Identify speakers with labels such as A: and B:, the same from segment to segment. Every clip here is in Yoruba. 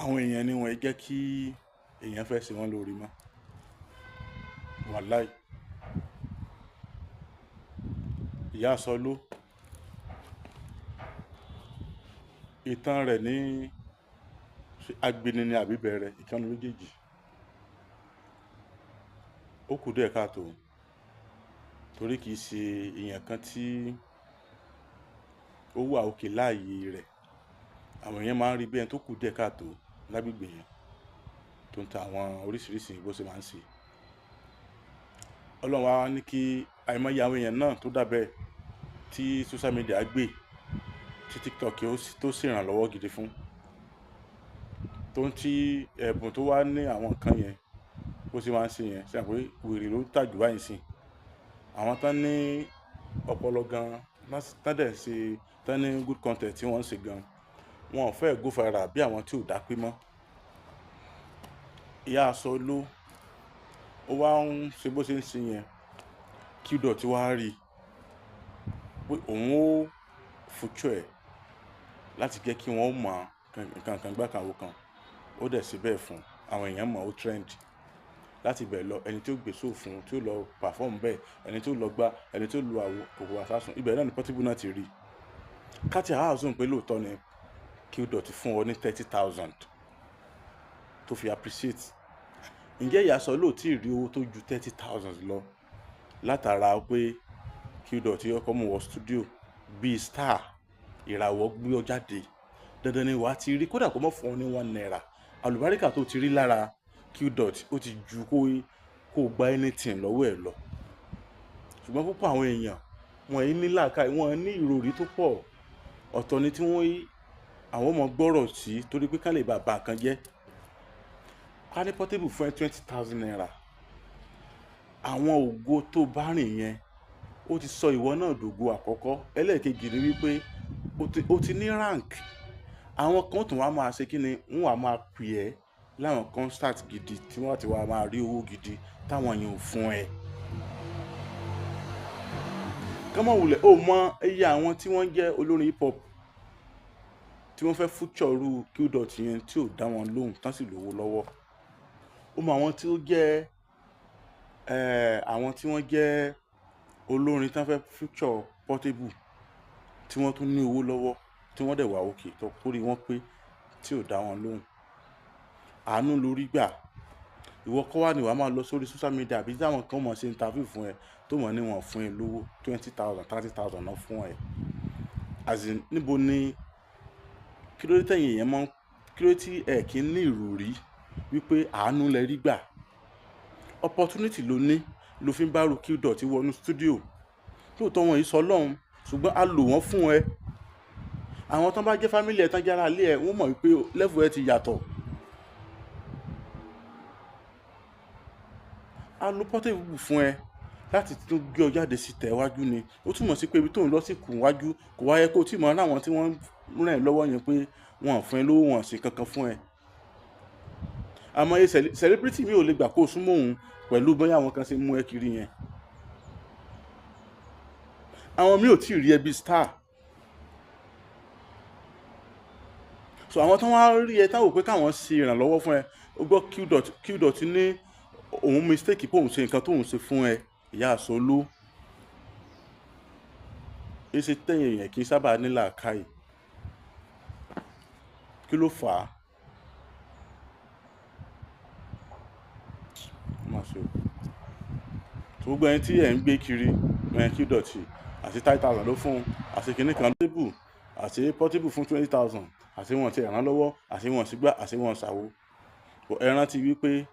A: àwọn èèyàn ni wọ́n jẹ́ kí èèyàn fẹ́ ṣe wọ́n lórí mọ́ wàláì. Ìyá Sọló ìtàn rẹ̀ ní agbeni ni àbíbẹ̀rẹ̀ ìkànnì méjèèjì ó kù díẹ̀ káàtó torí kìí ṣe èèyàn kan tí ó wà òkè láàyè rẹ̀. Àwọn èèyàn máa ń rí bí ẹni tó kù díẹ̀ káàtó lágbègbè yẹn tó ń ta àwọn oríṣiríṣi bó ṣe máa ń ṣe. Ọlọ́run wa ní kí àìmọye àwọn èèyàn náà tó dàbẹ́ tí social media gbé tí TikTok tó ṣèrànlọ́wọ́ gidi fún tó ń tí ẹ̀bùn tó wá ní àwọn nǹkan yẹn bó ṣe máa ń ṣe yẹn ṣe àpé wèrè ló tàjù báyìí sí. Àwọn tán ní ọpọlọ gan tán dẹ̀ ṣe tán ní good content tí wọ́n ń ṣe gan wọn ò fẹ́ go viral bí àwọn tí ò dá pé mọ́. Ìyá Sọló ó wá ń ṣe bó ṣe ń ṣe yẹn Qdot wá rí pé òun ó future ẹ̀ láti jẹ́ kí wọ́n mọ̀ nǹkan gbàkànwó kan ó dẹ̀ ṣe bẹ́ẹ̀ fún àwọn èèyàn mọ̀ ó trend láti bẹ̀ lọ ẹni tí ó gbé sófin tí ó lọ perform bẹ́ẹ̀ ẹni tí ó lọ gbá ẹni tí ó lu àwo kòkò àsásùn ibẹ̀ náà ni Portable náà ti rí. káti àhàzùn pé lóòótọ́ ni Qdot fún ọ ní 30,000 tó fi appreciate. Ǹjẹ́ Ìyá Sọló tí ì rí owó tó ju 30,000 lọ látara pé Qdot ọkọ̀ mú wọ studio bíi star ìràwọ̀ gbé ọ jáde dandan ni wàá ti rí kódà kó mọ̀ fún ọ ní 1 naira àlùbáríkà tó ti rí lára Qdot ó ti ju kó gba anything lọ́wọ́ ẹ̀ lọ. Ṣùgbọ́n púpọ̀ àwọn èèyàn wọn yìí ní làákàyè wọn ní ìròrí tó pọ̀ ọ̀tọ̀ ni tí wọ́n àwọn ọmọ gbọ́rọ̀ sí torí pé ká lè bàbá kan jẹ́. Ká ní Portable fún ẹ 20,000 naira àwọn ògo tó bá rìn yẹn ó ti sọ ìwọ náà dògo àkọ́kọ́. Ẹlẹ́ẹ̀kejì ni wípé ó ti ní rank. Àwọn kan tún wá máa ṣe kí ni wọ́n wá máa pè ẹ́ láwọn concert gidi tí wọ́n ti wá máa rí owó gidi táwọn yẹn ò fún ẹ. Kọ́mọ wulẹ̀ ó mọ iye àwọn tí wọ́n jẹ́ olórin hip hop tí wọ́n fẹ́ future ru Qdot yẹn tí ò dá wọn lóhùn tán sì lówó lọ́wọ́. Ó mọ àwọn tí ó jẹ́ àwọn tí wọ́n jẹ́ olórin tán fẹ́ future Portable tí wọ́n tún ní owó lọ́wọ́ tí wọ́n dẹ̀ wà òkè tó kórè wọ́n pé tí ò dá wọn lóhùn. Àánú lórí gbà ìwọ kọ́ wá ní wàá máa lọ sórí social media àbí táwọn kan mọ̀ ṣe interview fún ẹ tó mọ̀ ní wọ́n fún ẹ lówó 20,000 30,000 náà fún ẹ. Àzìn níbo ni kí ló dé tẹ̀yìn èèyàn mọ́ kí ló tí ẹ̀ kí ń ní ìròrí wípé àánú lẹ rí gbà opportunity ló ní ló fi ń bá ru Qdot wọnú studio lóòótọ́ wọn yìí sọ lọ́hùn ṣùgbọ́n a lò wọ́n fún ẹ. Àwọn tán bá jẹ́ family ẹ̀ tán jára lé ẹ̀ wọ́n mọ̀ wípé level ẹ ti yàtọ̀. A lo Portable fún ẹ láti tún gbé ọ jáde sí tẹ̀wájú ni ó túmọ̀ sí pé ibi tó ń lọ sí kùn wájú kò wáyé kó tí mọ̀ láwọn tí wọ́n ràn ẹ́ lọ́wọ́ yẹn pé wọ́n ò fún ẹ lówó wọn ò ṣe kankan fún ẹ. Àmọ́ iye celebrity mi ò lè gbà kó súnmọ́ òun pẹ̀lú bóyá àwọn kan ṣe mú ẹ kiri yẹn. Àwọn mi ò tí ì rí ẹ bí star. So àwọn tán wá rí ẹ táwọn wò pé káwọn ṣe ìrànlọ́wọ́ fún ẹ ó gbọ́ Qdot ní òun mistake pé òun ṣe nǹkan tóun ṣe fún ẹ Ìyá Sọló. Èsì tẹ̀yìn èèyàn kì í sábà ní làákàyè. Kí ló fà á? Gbogbo ẹni tí ẹ̀ ń gbé kiri Qdot àti 30,000 ló fún àti kìíní kan Portable àti Portable fún 20,000 àti wọn ti ràn lọ́wọ́ àti wọn sì gbà àti wọn ṣàwo. Ẹ rántí wípé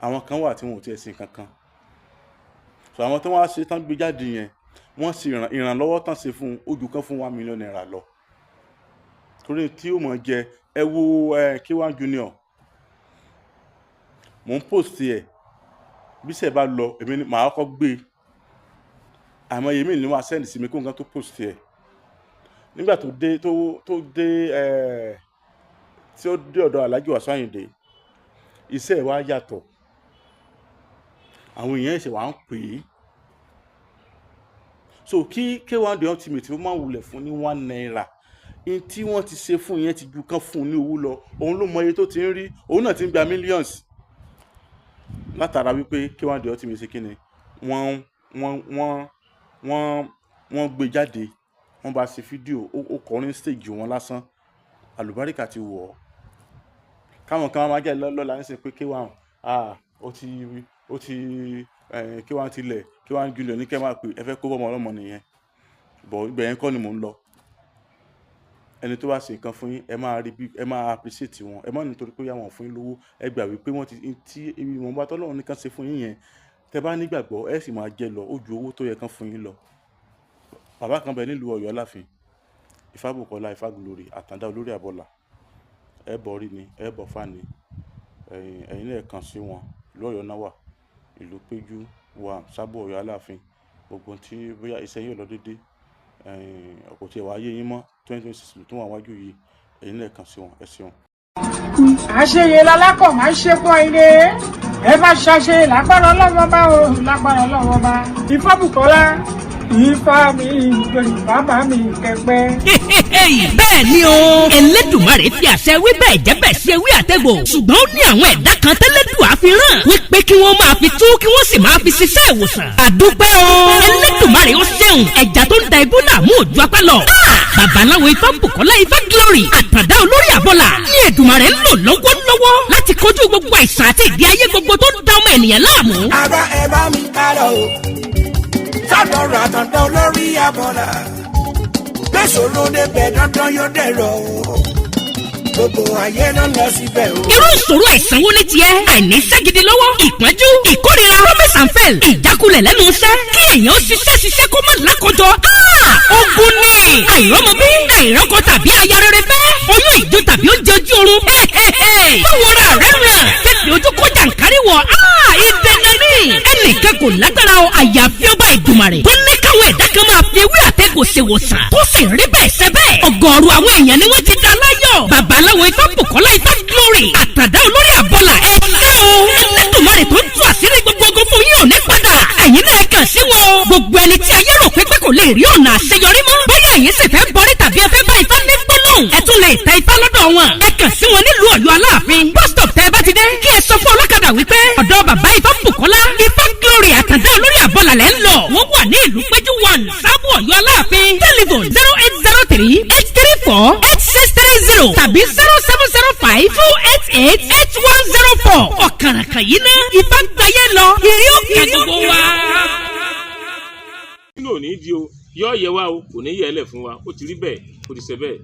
A: àwọn kan wà tí wọn ò tiẹ̀ ṣe kankan. So àwọn tí wọ́n á ṣe tán gbé jáde yẹn wọ́n sì ìrànlọ́wọ́ tán ṣe fún ojú kan fún 1 million naira lọ. Torí tí ó mọ̀ jẹ ẹ wo K1 Junior mò ń post ẹ̀ bí sẹ́ bá lọ èmi ni màá kọ́ gbé àmọ́ èmi ni wọ́n á send sí mi kó nǹkan tó post ẹ̀ nígbà tó dé tí ó dé ọ̀dọ̀ Alhaji Wasiu Ayinde iṣẹ́ ẹ̀ wá yàtọ̀ àwọn èèyàn ẹ̀ṣẹ̀ wá ń pè é. So kí K1 The Ultimate ó máa wulẹ̀ fún ní 1 naira tí wọ́n ti ṣe fún yẹn ti ju kán fún un ní owó lọ, òun ló mọ iye tó ti ń rí, òun náà ti ń gba millions látara wípé K1 The Ultimate ṣe kí ni wọ́n gbé jáde, wọ́n bá ṣe fídíò, ó kọrin stage wọn lásán, àlùbáríkà ti wọ̀ ọ́. Káwọn kan máa jẹ́ lọ́la ní sìn pé K1 K1 tilẹ̀, K1 Julio ní kẹ́ máa pè ẹ fẹ́ kó bọ́mọ ọlọ́mọ nìyẹn, bọ̀ ibẹ̀ yẹn kọ́ ni mò ń lọ. Ẹni tó bá ṣe nǹkan fún yín ẹ máa appreciate wọn, ẹ má nítorí pé àwọn fún yín lówó ẹ gbà wípé wọ́n ti ìwọ̀n bá tọ́lọ́run nìkan ṣe fún yín yẹn, tẹ bá nígbàgbọ́ ẹ sì máa jẹ lọ ó ju owó tó yẹ kán fún yín lọ. Bàbá kan bẹ nílùú Ọ̀yọ́ Aláàfin, Ifábùkọ́lá Ifáglory Àtàndá olórí àbọ̀là, ẹ bọ̀ rí ni ẹ bọ̀ fà ni, ẹ̀yin náà kàn sí wọn lọ́yọ̀ náà wà, ìlú Péjú wà Sábò Ọ̀yọ́ Aláàfin, gbogbo tí bóyá iṣẹ́ yóò lọ dédé kò tiẹ̀ wá yé yín mọ́ 2026 tó wà wájú yìí, ẹ̀yin náà kàn sí wọn, ẹ ṣeun.
B: àṣeyẹ lálákọ̀ máa ń ṣe pọ̀ ilé ẹ bá ṣàṣe lágbára Ọlọ́run bá o lágbára Ọlọ́run bá Ifábùkọ́lá Ifá mi ìgbèrè bàbá mi kẹpẹ́.
C: Bẹ́ẹ̀ ni o Ẹlẹ́dùmarè fi àṣẹ wí bẹ́ẹ̀ jẹ́ bẹ́ẹ̀ sí ewé àtẹ̀gbò, ṣùgbọ́n ó ní àwọn ẹ̀dá kan tẹ́lẹ́dùà fi rán wípé kí wọ́n máa fi tú kí wọ́n sì máa fi ṣiṣẹ́ ìwòsàn. Àdúpẹ́ o Ẹlẹ́dùmarè ó ṣeun, ẹja tó ń da ibú làmú òjò apá lọ. Babaláwo Ifábùkọ́lá Ifáglory Àtàndá olórí àbọ̀là ní Èdùmarè ń lò lọ́wọ́lọ́wọ́ láti kojú gbogbo àìsàn àti ìdí ayé gbogbo tó ń da ọmọ ènìyàn láàmú.
D: Àbá ẹ bá mi ká lọ o, sọ́dọ̀rọ̀ Àtàndá olórí àbọ̀là, gbèsòrò débẹ̀ dandan yóò dẹ̀rọ̀ o. Gbogbo ayé ló lọ síbẹ̀ o.
C: Irú ìṣòro àìsàn wo ni tiẹ̀? Àìníṣẹ́ gidi lọ́wọ́, ìpọ́njú, ìkórira, promise and fail, ìjákulẹ̀ lẹ́nu iṣẹ́, kí èèyàn ṣiṣẹ́ kó má lákọjọ. Ogun ni àìrọ́mọbí, àìrọ́kọ tàbí aya rere fẹ́, oyún ìjó tàbí oúnjẹ ojú oorun. Báwo ra rẹ̀ ràn? Fẹ́fì ojú kó jàǹkárí wọ̀. Ìdènà ni ẹnìkan kò lágbára o àyàfi ọba Ìdùmarè tó ní káwọn ẹ̀dá kan máa fi ewé àtẹ̀gùn ṣèwòsàn tó sì rí bẹ́ẹ̀ ṣe bẹ́ẹ̀. Ọ̀gọ̀ọ̀rọ̀ àwọn èèyàn ni wọ́n ti dá láyọ̀. Babaláwo Ifábùkọ́lá Ifáglory Àtàndá olórí àbọ̀là ẹ ṣé o. Ẹlẹ́dùmarè tó ń tú àṣírí gbogbo ogun fún yín ò ní padà. Ẹ̀yin náà kàn sí wọn o. Gbogbo ẹni tí ayé rò pé kò lè rí ọ̀nà àṣeyọrí mọ́. Bóyá ẹ̀yin sì fẹ́ bọrí tàbí ẹ fẹ́ bá Ifá ní gbólóhùn. Ẹ tún lè ta Ifá lọ́dọ̀ wọn. Ẹ kàn sí wọn nílùú Ọ̀yọ́ Aláàfin. Bus stop tẹ́ ẹ bá ti dé. Kí ẹ sọ fún ọlọ́kadà wípé ọ̀dọ̀ bàbá Ifábùkọ́lá Ifáglory Àtàndá olórí àbọ̀là lẹ́ ń lọ. Wọ́n wà ní ìlú Péjú 1 Sábò Ọ̀yọ́ Aláàfin. Telephone 08038348630 tàbí 0705288104. Ọ̀kàràkà yìí ná Ifá gbáyé lọ. Ìrí òkè gbogbo wa.
E: Kí ló ní di o, yọ yẹ wa o, kò ní yẹ ẹ lẹ̀ fún wa, ó ti rí bẹ́ẹ̀, kò ti ṣe bẹ́ẹ̀.